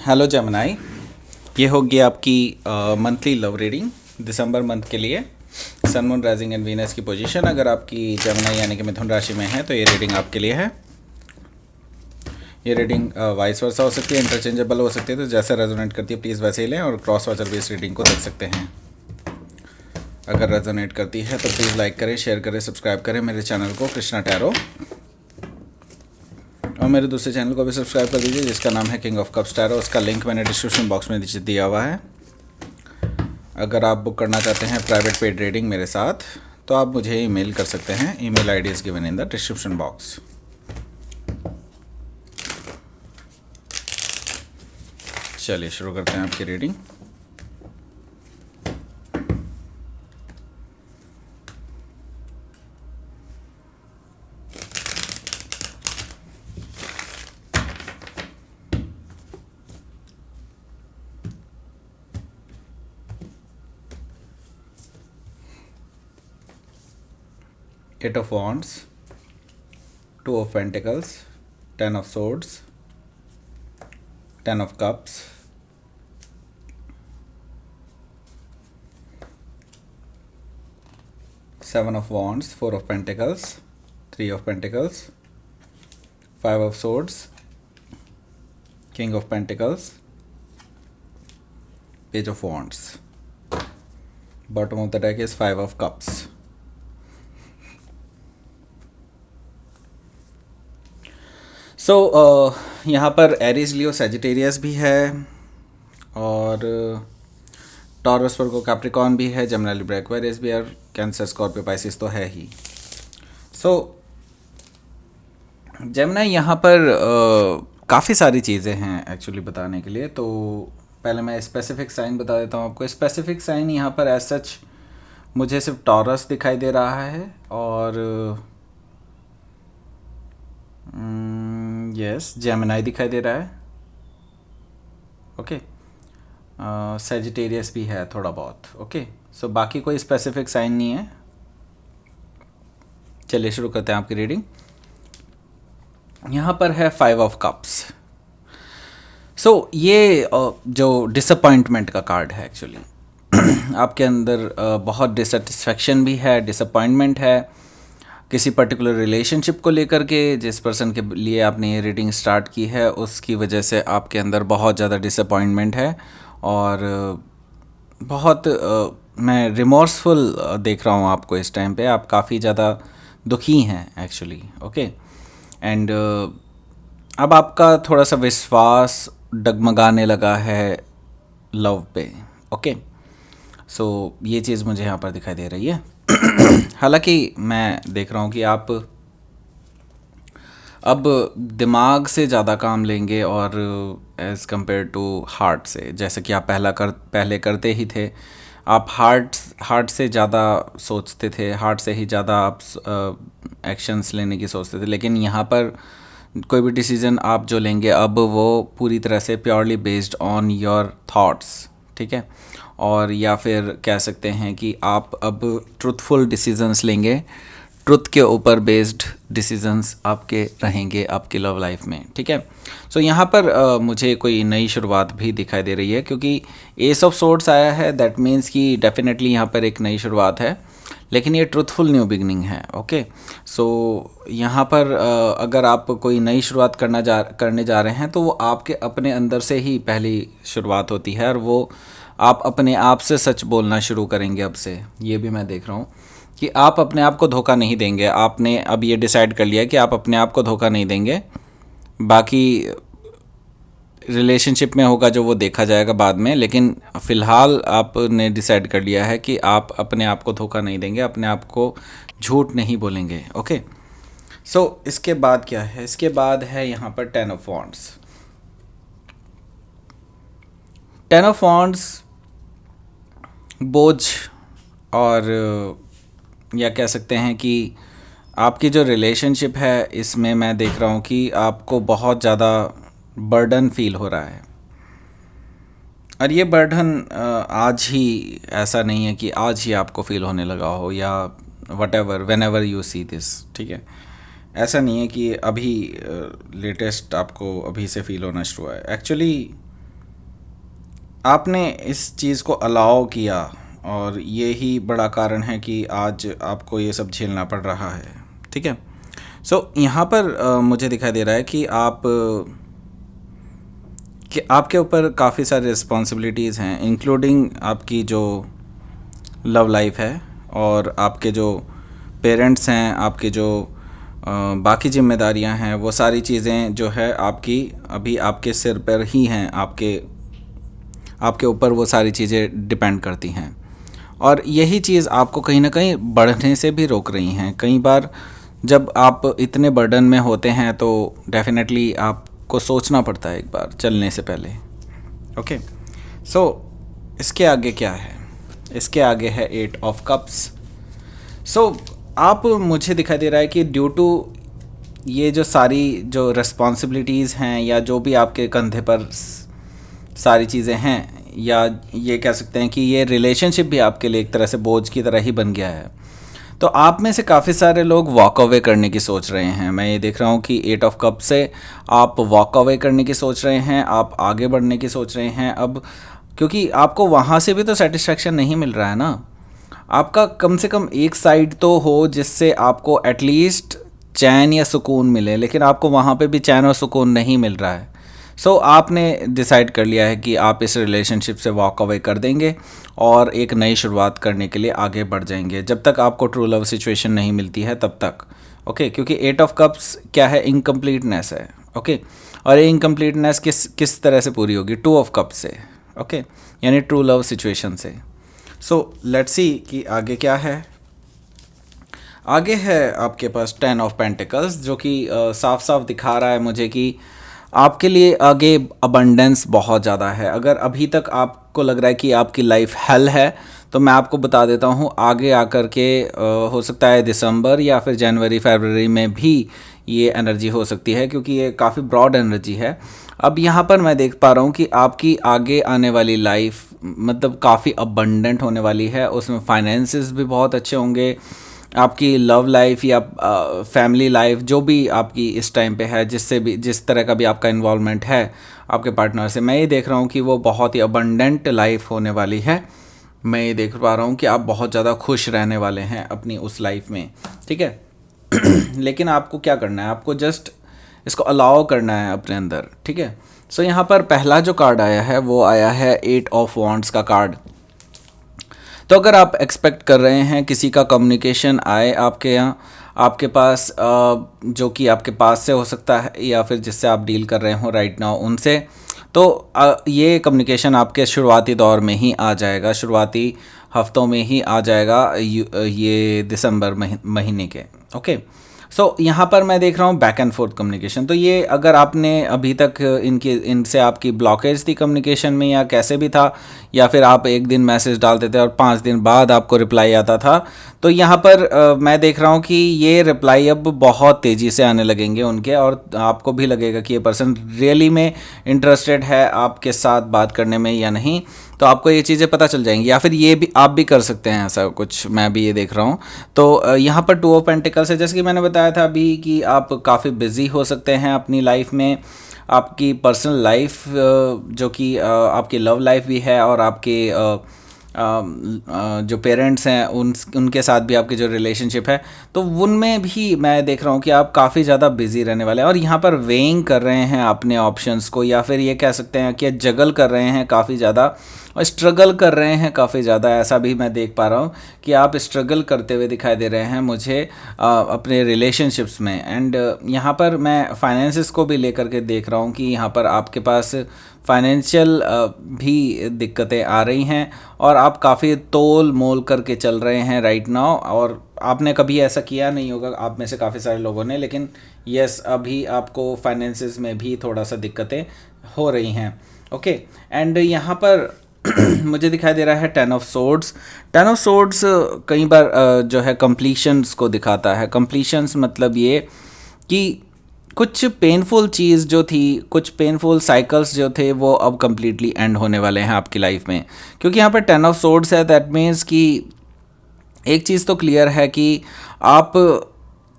Hello जमनाई। ये होगी आपकी मंथली लव रीडिंग दिसंबर मंथ के लिए। Sun moon rising and Venus की पोजीशन अगर आपकी जमनाई यानी कि मिथुन राशि में है तो ये रीडिंग आपके लिए है। ये रीडिंग वाइस वर्सा हो सकती है, इंटरचेंजेबल हो सकती है, तो जैसे रेजोनेट करती है प्लीज़ वैसे ही लें और क्रॉस वाचर बेस रीडिंग को देख सकते हैं। अगर रेजोनेट करती है तो प्लीज़ लाइक करें, शेयर करें, सब्सक्राइब करें मेरे चैनल को कृष्णा टैरो, और मेरे दूसरे चैनल को भी सब्सक्राइब कर दीजिए जिसका नाम है किंग ऑफ कप्स टैरो। उसका लिंक मैंने डिस्क्रिप्शन बॉक्स में नीचे दिया हुआ है। अगर आप बुक करना चाहते हैं प्राइवेट पेड रीडिंग मेरे साथ तो आप मुझे ईमेल कर सकते हैं। Email ID is given in the description box. चलिए शुरू करते हैं आपकी reading. Eight of Wands, Two of Pentacles, Ten of Swords, Ten of Cups, Seven of Wands, Four of Pentacles, Three of Pentacles, Five of Swords, King of Pentacles, Page of Wands. Bottom of the deck is Five of Cups. सो यहाँ पर Aries Leo Sagittarius भी है और Taurus Virgo Capricorn भी है, Gemini Libra Aquarius भी है, cancer Scorpio Pisces तो है ही। सो जेमिनी यहाँ पर काफ़ी सारी चीज़ें हैं एक्चुअली बताने के लिए। तो पहले मैं स्पेसिफिक साइन बता देता हूँ आपको। स्पेसिफिक साइन यहाँ पर एज सच मुझे सिर्फ टॉरस दिखाई दे रहा है और यस जेमिनी दिखाई दे रहा है। ओके, सैजिटेरियस भी है थोड़ा बहुत। ओके, सो बाकी कोई स्पेसिफिक साइन नहीं है। चलिए शुरू करते हैं आपकी रीडिंग। यहाँ पर है फाइव ऑफ कप्स। सो ये जो डिसअपॉइंटमेंट का कार्ड है एक्चुअली आपके अंदर बहुत डिससेटिस्फैक्शन भी है, डिसअपॉइंटमेंट है किसी पर्टिकुलर रिलेशनशिप को लेकर के। जिस पर्सन के लिए आपने ये रीडिंग स्टार्ट की है उसकी वजह से आपके अंदर बहुत ज़्यादा डिसअपॉइंटमेंट है और बहुत मैं रिमोर्सफुल देख रहा हूँ आपको इस टाइम पे। आप काफ़ी ज़्यादा दुखी हैं एक्चुअली। ओके, एंड अब आपका थोड़ा सा विश्वास डगमगाने लगा है लव पे। ओके, सो ये चीज़ मुझे यहाँ पर दिखाई दे रही है। हालांकि मैं देख रहा हूँ कि आप अब दिमाग से ज़्यादा काम लेंगे और एज़ कंपेयर टू हार्ट से, जैसे कि आप पहले करते ही थे। आप हार्ट से ज़्यादा सोचते थे, हार्ट से ही ज़्यादा आप एक्शंस लेने की सोचते थे। लेकिन यहाँ पर कोई भी डिसीज़न आप जो लेंगे अब वो पूरी तरह से purely based on your thoughts, ठीक है। और या फिर कह सकते हैं कि आप अब ट्रुथफुल डिसीजंस लेंगे, ट्रुथ के ऊपर बेस्ड डिसीजंस आपके रहेंगे आपकी लव लाइफ में, ठीक है। सो यहाँ पर मुझे कोई नई शुरुआत भी दिखाई दे रही है क्योंकि एस ऑफ सोर्ड्स आया है। दैट मीन्स कि डेफिनेटली यहाँ पर एक नई शुरुआत है, लेकिन ये ट्रुथफुल न्यू बिगनिंग है। ओके, सो यहाँ पर अगर आप कोई नई शुरुआत करने जा रहे हैं तो वो आपके अपने अंदर से ही पहली शुरुआत होती है और वो आप अपने आप से सच बोलना शुरू करेंगे अब से। ये भी मैं देख रहा हूँ कि आप अपने आप को धोखा नहीं देंगे। आपने अब ये डिसाइड कर लिया कि आप अपने आप को धोखा नहीं देंगे। बाकी रिलेशनशिप में होगा जो वो देखा जाएगा बाद में, लेकिन फ़िलहाल आपने डिसाइड कर लिया है कि आप अपने आप को धोखा नहीं देंगे, अपने आप को झूठ नहीं बोलेंगे। ओके, सो इसके बाद क्या है? इसके बाद है यहाँ पर ten of wands. Ten of wands बोझ और या कह सकते हैं कि आपकी जो रिलेशनशिप है इसमें मैं देख रहा हूँ कि आपको बहुत ज़्यादा बर्डन फील हो रहा है। और ये बर्डन आज ही ऐसा नहीं है कि आज ही आपको फील होने लगा हो या what ever when ever you see this, ठीक है। ऐसा नहीं है कि अभी लेटेस्ट आपको अभी से फील होना शुरू हुआ है। एक्चुअली आपने इस चीज़ को अलाउ किया, और ये ही बड़ा कारण है कि आज आपको ये सब झेलना पड़ रहा है। ठीक है। सो यहाँ पर मुझे दिखाई दे रहा है कि कि आपके ऊपर काफ़ी सारी रिस्पॉन्सिबिलिटीज़ हैं, इंक्लूडिंग आपकी जो लव लाइफ है, और आपके जो पेरेंट्स हैं, आपके जो बाकी जिम्मेदारियां हैं, वो सारी चीज़ें जो है आपकी अभी आपके सिर पर ही हैं, आपके आपके ऊपर वो सारी चीज़ें डिपेंड करती हैं। और यही चीज़ आपको कहीं ना कहीं बढ़ने से भी रोक रही हैं। कई बार जब आप इतने बर्डन में होते हैं तो डेफिनेटली आपको सोचना पड़ता है एक बार चलने से पहले। ओके। सो इसके आगे क्या है? इसके आगे है 8 ऑफ कप्स। सो आप मुझे दिखाई दे रहा है कि ड्यू टू ये जो सारी जो रिस्पॉन्सिबिलिटीज़ हैं, या जो भी आपके कंधे पर सारी चीज़ें हैं, या ये कह सकते हैं कि ये रिलेशनशिप भी आपके लिए एक तरह से बोझ की तरह ही बन गया है। तो आप में से काफ़ी सारे लोग वॉक अवे करने की सोच रहे हैं। मैं ये देख रहा हूँ कि 8 ऑफ कप से आप वॉक अवे करने की सोच रहे हैं, आप आगे बढ़ने की सोच रहे हैं अब, क्योंकि आपको वहाँ से भी तो सेटिस्फेक्शन नहीं मिल रहा है ना। आपका कम से कम एक साइड तो हो जिससे आपको एटलीस्ट चैन या सुकून मिले, लेकिन आपको वहाँ पे भी चैन और सुकून नहीं मिल रहा है। सो आपने डिसाइड कर लिया है कि आप इस रिलेशनशिप से वॉक अवे कर देंगे और एक नई शुरुआत करने के लिए आगे बढ़ जाएंगे, जब तक आपको ट्रू लव सिचुएशन नहीं मिलती है तब तक। ओके। क्योंकि 8 ऑफ कप्स क्या है? इनकम्प्लीटनेस है। ओके। और ये इनकम्प्लीटनेस किस किस तरह से पूरी होगी? 2 ऑफ कप से। ओके। यानी ट्रू लव सिचुएशन से। सो लेट्स सी कि आगे क्या है। आगे है आपके पास 10 ऑफ पेंटिकल्स, जो कि साफ साफ दिखा रहा है मुझे कि आपके लिए आगे अबंडेंस बहुत ज़्यादा है। अगर अभी तक आपको लग रहा है कि आपकी लाइफ हेल है, तो मैं आपको बता देता हूँ आगे आकर के हो सकता है दिसंबर या फिर जनवरी फरवरी में भी ये एनर्जी हो सकती है, क्योंकि ये काफ़ी ब्रॉड एनर्जी है। अब यहाँ पर मैं देख पा रहा हूँ कि आपकी आगे आने वाली लाइफ मतलब काफ़ी अबंडेंट होने वाली है। उसमें फाइनेंसेस भी बहुत अच्छे होंगे। आपकी लव लाइफ या फैमिली लाइफ जो भी आपकी इस टाइम पे है, जिससे भी जिस तरह का भी आपका इन्वॉल्वमेंट है आपके पार्टनर से, मैं ये देख रहा हूँ कि वो बहुत ही अबंडेंट लाइफ होने वाली है। मैं ये देख पा रहा हूँ कि आप बहुत ज़्यादा खुश रहने वाले हैं अपनी उस लाइफ में। ठीक है। लेकिन आपको क्या करना है? आपको जस्ट इसको अलाउ करना है अपने अंदर। ठीक है। सो यहाँ पर पहला जो कार्ड आया है वो आया है 8 ऑफ वॉन्ड्स का कार्ड। तो अगर आप एक्सपेक्ट कर रहे हैं किसी का कम्युनिकेशन आए आपके यहाँ, आपके पास जो कि आपके पास से हो सकता है या फिर जिससे आप डील कर रहे हो राइट नाउ उनसे, तो ये कम्युनिकेशन आपके शुरुआती दौर में ही आ जाएगा, शुरुआती हफ्तों में ही आ जाएगा, ये दिसंबर महीने के। ओके। सो यहाँ पर मैं देख रहा हूँ बैक एंड फोर्थ कम्युनिकेशन। तो ये अगर आपने अभी तक इनसे आपकी ब्लॉकेज थी कम्युनिकेशन में या कैसे भी था, या फिर आप एक दिन मैसेज डालते थे और 5 दिन बाद आपको रिप्लाई आता था, तो यहाँ पर मैं देख रहा हूँ कि ये रिप्लाई अब बहुत तेज़ी से आने लगेंगे उनके, और आपको भी लगेगा कि ये पर्सन रियली में इंटरेस्टेड है आपके साथ बात करने में या नहीं। तो आपको ये चीज़ें पता चल जाएंगी, या फिर ये भी आप भी कर सकते हैं ऐसा कुछ, मैं भी ये देख रहा हूँ। तो यहाँ पर 2 ऑफ पेंटिकल्स है, जैसे कि मैंने बताया था अभी कि आप काफ़ी बिजी हो सकते हैं अपनी लाइफ में। आपकी पर्सनल लाइफ जो कि आपकी लव लाइफ भी है, और आपके जो पेरेंट्स हैं उनके साथ भी आपकी जो रिलेशनशिप है, तो उनमें भी मैं देख रहा हूँ कि आप काफ़ी ज़्यादा बिजी रहने वाले हैं। और यहाँ पर वेइंग कर रहे हैं अपने ऑप्शंस को, या फिर ये कह सकते हैं कि जगल कर रहे हैं काफ़ी ज़्यादा, और स्ट्रगल कर रहे हैं काफ़ी ज़्यादा। ऐसा भी मैं देख पा रहा हूँ कि आप स्ट्रगल करते हुए दिखाई दे रहे हैं मुझे अपने रिलेशनशिप्स में। एंड यहाँ पर मैं फाइनेंसिस को भी लेकर के देख रहा हूँ कि यहाँ पर आपके पास फाइनेंशियल भी दिक्कतें आ रही हैं, और आप काफ़ी तोल मोल करके चल रहे हैं राइट नाउ। और आपने कभी ऐसा किया नहीं होगा आप में से काफ़ी सारे लोगों ने, लेकिन यस अभी आपको फाइनेंसिस में भी थोड़ा सा दिक्कतें हो रही हैं। ओके। एंड यहाँ पर मुझे दिखाई दे रहा है 10 ऑफ सोर्ड्स। 10 ऑफ सोर्ड्स कई बार जो है कंप्लीशंस को दिखाता है। कंप्लीशंस मतलब ये कि कुछ पेनफुल चीज़ जो थी, कुछ पेनफुल साइकिल्स जो थे, वो अब कम्प्लीटली एंड होने वाले हैं आपकी लाइफ में। क्योंकि यहाँ पर 10 ऑफ सोर्ड्स है, दैट मीन्स कि एक चीज़ तो क्लियर है कि आप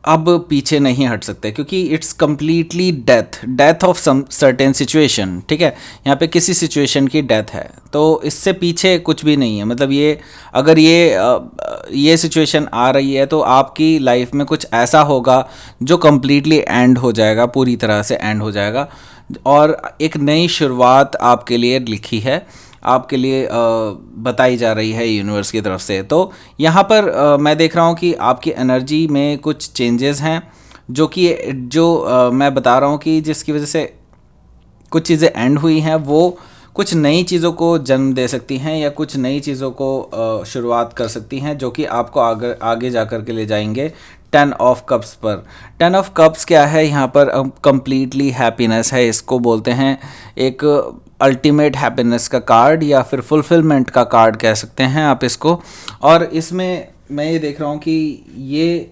अब पीछे नहीं हट सकते, क्योंकि it's completely death of some certain situation, ठीक है। यहाँ पे किसी सिचुएशन की डेथ है, तो इससे पीछे कुछ भी नहीं है। मतलब ये, अगर ये सिचुएशन आ रही है तो आपकी लाइफ में कुछ ऐसा होगा जो कम्प्लीटली एंड हो जाएगा, पूरी तरह से एंड हो जाएगा, और एक नई शुरुआत आपके लिए लिखी है, आपके लिए बताई जा रही है यूनिवर्स की तरफ से। तो यहाँ पर मैं देख रहा हूँ कि आपकी एनर्जी में कुछ चेंजेस हैं, जो मैं बता रहा हूँ कि जिसकी वजह से कुछ चीज़ें एंड हुई हैं, वो कुछ नई चीज़ों को जन्म दे सकती हैं, या कुछ नई चीज़ों को शुरुआत कर सकती हैं, जो कि आपको आगे आगे जा कर के ले जाएंगे 10 ऑफ कप्स पर। 10 ऑफ कप्स क्या है यहाँ पर? कंप्लीटली हैप्पीनेस है, इसको बोलते हैं एक अल्टीमेट हैप्पीनेस का कार्ड, या फिर फुलफिलमेंट का कार्ड कह सकते हैं आप इसको। और इसमें मैं ये देख रहा हूँ कि ये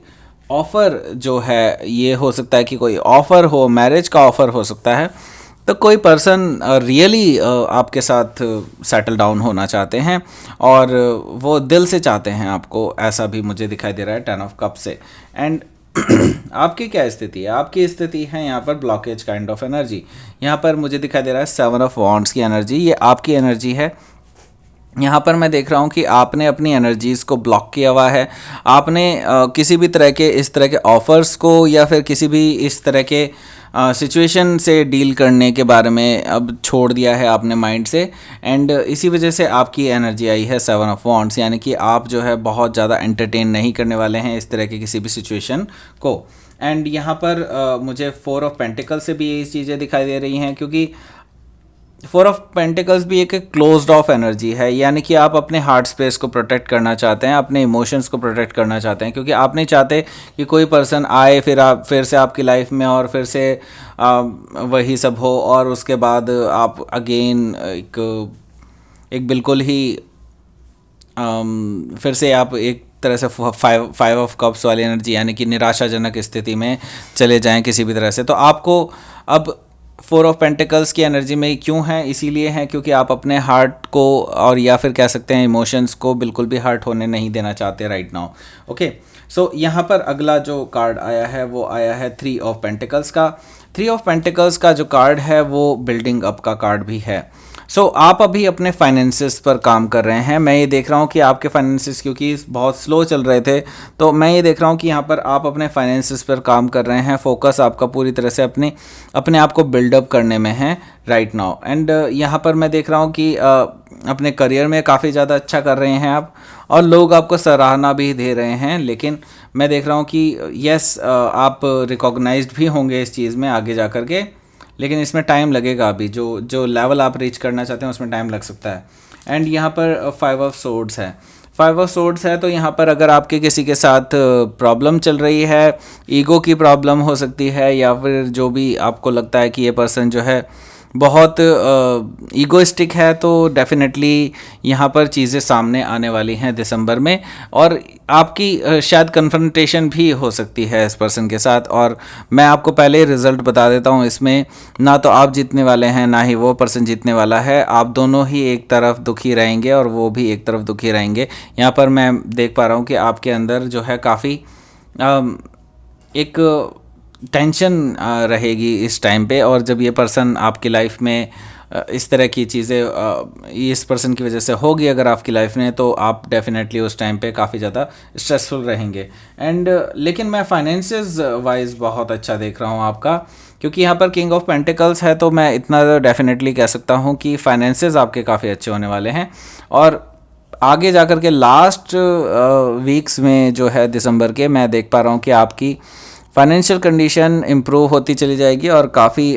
ऑफ़र जो है, ये हो सकता है कि कोई ऑफ़र हो, मैरिज का ऑफ़र हो सकता है। तो कोई पर्सन रियली आपके साथ सेटल डाउन होना चाहते हैं, और वो दिल से चाहते हैं आपको, ऐसा भी मुझे दिखाई दे रहा है 10 ऑफ कप से। एंड आपकी क्या स्थिति है? आपकी स्थिति है यहाँ पर ब्लॉकेज काइंड ऑफ एनर्जी। यहाँ पर मुझे दिखाई दे रहा है 7 ऑफ वॉन्ड्स की एनर्जी, ये आपकी एनर्जी है। यहाँ पर मैं देख रहा हूँ कि आपने अपनी एनर्जीज़ को ब्लॉक किया हुआ है। आपने किसी भी तरह के इस तरह के ऑफ़र्स को, या फिर किसी भी इस तरह के सिचुएशन से डील करने के बारे में अब छोड़ दिया है आपने माइंड से। एंड इसी वजह से आपकी एनर्जी आई है 7 ऑफ वॉन्ड्स, यानी कि आप जो है बहुत ज़्यादा एंटरटेन नहीं करने वाले हैं इस तरह के किसी भी सिचुएशन को। एंड यहाँ पर मुझे 4 ऑफ पेंटिकल से भी यही चीज़ें दिखाई दे रही हैं, क्योंकि 4 ऑफ पेंटिकल्स भी एक क्लोज्ड ऑफ एनर्जी है, यानी कि आप अपने हार्ट स्पेस को प्रोटेक्ट करना चाहते हैं, अपने इमोशंस को प्रोटेक्ट करना चाहते हैं, क्योंकि आप नहीं चाहते कि कोई पर्सन आए फिर से आपकी लाइफ में, और फिर से वही सब हो, और उसके बाद आप अगेन एक बिल्कुल ही फिर से आप एक तरह से 5 ऑफ कप्स वाली एनर्जी, यानी कि निराशाजनक स्थिति में चले जाएं किसी भी तरह से। तो आपको अब 4 ऑफ पेंटिकल्स की एनर्जी में क्यों है? इसीलिए है क्योंकि आप अपने हार्ट को, और या फिर कह सकते हैं इमोशंस को, बिल्कुल भी हर्ट होने नहीं देना चाहते राइट नाउ। ओके, सो यहाँ पर अगला जो कार्ड आया है वो आया है 3 ऑफ पेंटिकल्स का। 3 ऑफ पेंटिकल्स का जो कार्ड है वो बिल्डिंग अप का कार्ड भी है। सो आप अभी अपने फाइनेंसिस पर काम कर रहे हैं। मैं ये देख रहा हूँ कि आपके फाइनेंसिस क्योंकि बहुत स्लो चल रहे थे, तो मैं ये देख रहा हूँ कि यहाँ पर आप अपने फाइनेंसिस पर काम कर रहे हैं। फोकस आपका पूरी तरह से अपने आप को बिल्डअप करने में है राइट नाउ। एंड यहाँ पर मैं देख रहा हूँ कि अपने करियर में काफ़ी ज़्यादा अच्छा कर रहे हैं आप, और लोग आपको सराहना भी दे रहे हैं। लेकिन मैं देख रहा हूँ कि यस, आप रिकॉग्नाइज्ड भी होंगे इस चीज़ में आगे जा कर के, लेकिन इसमें टाइम लगेगा। अभी जो लेवल आप रीच करना चाहते हैं उसमें टाइम लग सकता है। एंड यहाँ पर 5 ऑफ सोर्ड्स है। 5 ऑफ सोर्ड्स है, तो यहाँ पर अगर आपके किसी के साथ प्रॉब्लम चल रही है, ईगो की प्रॉब्लम हो सकती है, या फिर जो भी आपको लगता है कि ये पर्सन जो है बहुत ईगोइस्टिक है, तो डेफिनेटली यहाँ पर चीज़ें सामने आने वाली हैं दिसंबर में, और आपकी शायद कन्फ्रंटेशन भी हो सकती है इस पर्सन के साथ। और मैं आपको पहले ही रिज़ल्ट बता देता हूँ, इसमें ना तो आप जीतने वाले हैं, ना ही वो पर्सन जीतने वाला है। आप दोनों ही एक तरफ दुखी रहेंगे, और वो भी एक तरफ दुखी रहेंगे। यहाँ पर मैं देख पा रहा हूँ कि आपके अंदर जो है काफ़ी एक टेंशन रहेगी इस टाइम पे। और जब ये पर्सन आपकी लाइफ में इस तरह की चीज़ें इस पर्सन की वजह से होगी अगर आपकी लाइफ में, तो आप डेफिनेटली उस टाइम पे काफ़ी ज़्यादा स्ट्रेसफुल रहेंगे। एंड लेकिन मैं फाइनेंसेस वाइज बहुत अच्छा देख रहा हूँ आपका, क्योंकि यहाँ पर किंग ऑफ पेंटिकल्स है, तो मैं इतना डेफिनेटली कह सकता हूँ कि फाइनेंसेस आपके काफ़ी अच्छे होने वाले हैं। और आगे जा कर के लास्ट वीक्स में जो है दिसंबर के, मैं देख पा रहा हूँ कि आपकी फाइनेंशियल कंडीशन इम्प्रूव होती चली जाएगी, और काफ़ी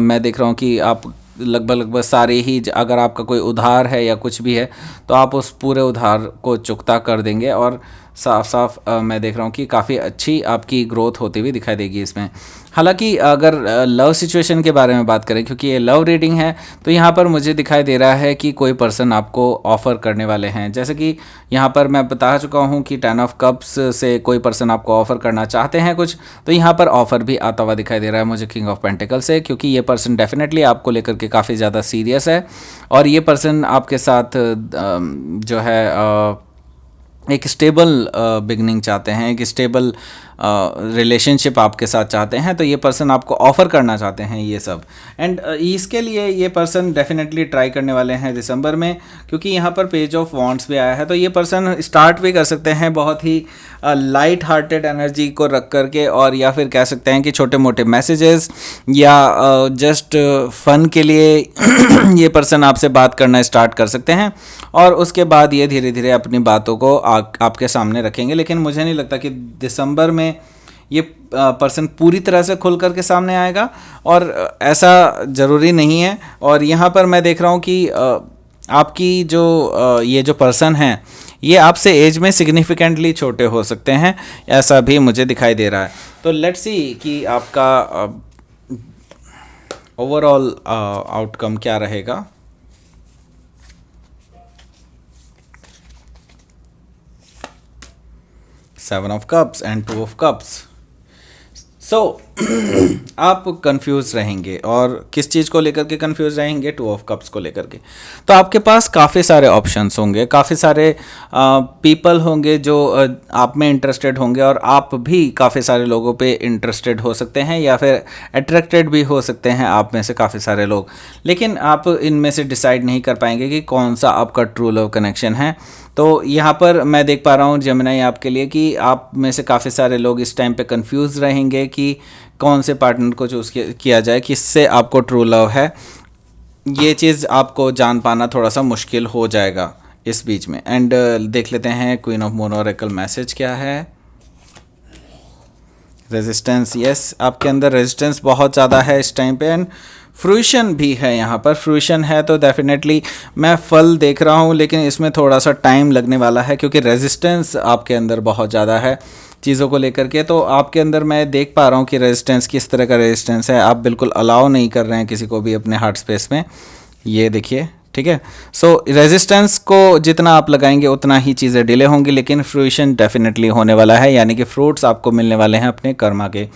मैं देख रहा हूँ कि आप लगभग सारे ही, अगर आपका कोई उधार है या कुछ भी है, तो आप उस पूरे उधार को चुकता कर देंगे। और साफ साफ मैं देख रहा हूँ कि काफ़ी अच्छी आपकी ग्रोथ होती हुई दिखाई देगी इसमें। हालांकि अगर लव सिचुएशन के बारे में बात करें, क्योंकि ये लव रीडिंग है, तो यहाँ पर मुझे दिखाई दे रहा है कि कोई पर्सन आपको ऑफ़र करने वाले हैं। जैसे कि यहाँ पर मैं बता चुका हूँ कि 10 ऑफ कप्स से कोई पर्सन आपको ऑफ़र करना चाहते हैं कुछ, तो यहाँ पर ऑफ़र भी आता हुआ दिखाई दे रहा है मुझे किंग ऑफ पेंटिकल से, क्योंकि ये पर्सन डेफिनेटली आपको लेकर के काफ़ी ज़्यादा सीरियस है। और ये पर्सन आपके साथ जो है एक स्टेबल बिगनिंग चाहते हैं, एक स्टेबल रिलेशनशिप आपके साथ चाहते हैं, तो ये पर्सन आपको ऑफ़र करना चाहते हैं ये सब। एंड इसके लिए ये पर्सन डेफिनेटली ट्राई करने वाले हैं दिसंबर में, क्योंकि यहाँ पर पेज ऑफ वॉन्ट्स भी आया है। तो ये पर्सन स्टार्ट भी कर सकते हैं बहुत ही लाइट हार्टेड एनर्जी को रख करके, और या फिर कह सकते हैं कि छोटे मोटे मैसेजेस या जस्ट फन के लिए ये पर्सन आपसे बात करना स्टार्ट कर सकते हैं, और उसके बाद ये धीरे धीरे अपनी बातों को आपके सामने रखेंगे। लेकिन मुझे नहीं लगता कि दिसंबर में ये पर्सन पूरी तरह से खुल करके सामने आएगा, और ऐसा ज़रूरी नहीं है। और यहाँ पर मैं देख रहा हूँ कि आपकी जो ये जो पर्सन है ये आपसे एज में सिग्निफिकेंटली छोटे हो सकते हैं, ऐसा भी मुझे दिखाई दे रहा है। तो लेट्स सी कि आपका ओवरऑल आउटकम क्या रहेगा। Seven of cups and two of cups. So आप कंफ्यूज रहेंगे, और किस चीज़ को लेकर के कंफ्यूज रहेंगे? टू ऑफ कप्स को लेकर के। तो आपके पास काफ़ी सारे ऑप्शंस होंगे, काफ़ी सारे पीपल होंगे जो आप में इंटरेस्टेड होंगे, और आप भी काफ़ी सारे लोगों पे इंटरेस्टेड हो सकते हैं, या फिर अट्रैक्टेड भी हो सकते हैं आप में से काफ़ी सारे लोग। लेकिन आप इनमें से डिसाइड नहीं कर पाएंगे कि कौन सा आपका ट्रू लव कनेक्शन है। तो यहाँ पर मैं देख पा रहा हूँ जेमिनी आपके लिए कि आप में से काफ़ी सारे लोग इस टाइम पे कंफ्यूज रहेंगे कि कौन से पार्टनर को चूज़ किया जाए, किससे आपको ट्रू लव है। ये चीज़ आपको जान पाना थोड़ा सा मुश्किल हो जाएगा इस बीच में। एंड देख लेते हैं queen of moon oracle message क्या है। रेजिस्टेंस, यस, आपके अंदर रेजिस्टेंस बहुत ज़्यादा है इस टाइम पे, एंड फ्रूशन भी है। यहाँ पर फ्रूशन है तो डेफिनेटली मैं फल देख रहा हूँ, लेकिन इसमें थोड़ा सा टाइम लगने वाला है, क्योंकि रेजिस्टेंस आपके अंदर बहुत ज़्यादा है चीज़ों को लेकर के। तो आपके अंदर मैं देख पा रहा हूँ कि रेजिस्टेंस किस तरह का रेजिस्टेंस है। आप बिल्कुल अलाउ नहीं कर रहे हैं किसी को भी अपने हार्ट स्पेस में, ये देखिए, ठीक है। सो रेजिस्टेंस को जितना आप लगाएंगे उतना ही चीज़ें डिले होंगी, लेकिन फ्रूशन डेफिनेटली होने वाला है, यानी कि फ्रूट्स आपको मिलने वाले हैं अपने कर्मा के।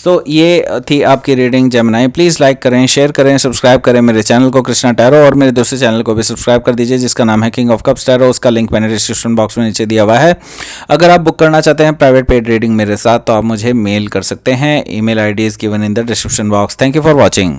सो ये थी आपकी रीडिंग जेमिनी। प्लीज़ लाइक करें, शेयर करें, सब्सक्राइब करें मेरे चैनल को कृष्णा टैरो, और मेरे दूसरे चैनल को भी सब्सक्राइब कर दीजिए जिसका नाम है किंग ऑफ कप्स टैरो। उसका लिंक मैंने डिस्क्रिप्शन बॉक्स में नीचे दिया हुआ है। अगर आप बुक करना चाहते हैं प्राइवेट पेड रीडिंग मेरे साथ, तो आप मुझे मेल कर सकते हैं। email ID is given in the description box. Thank you for watching.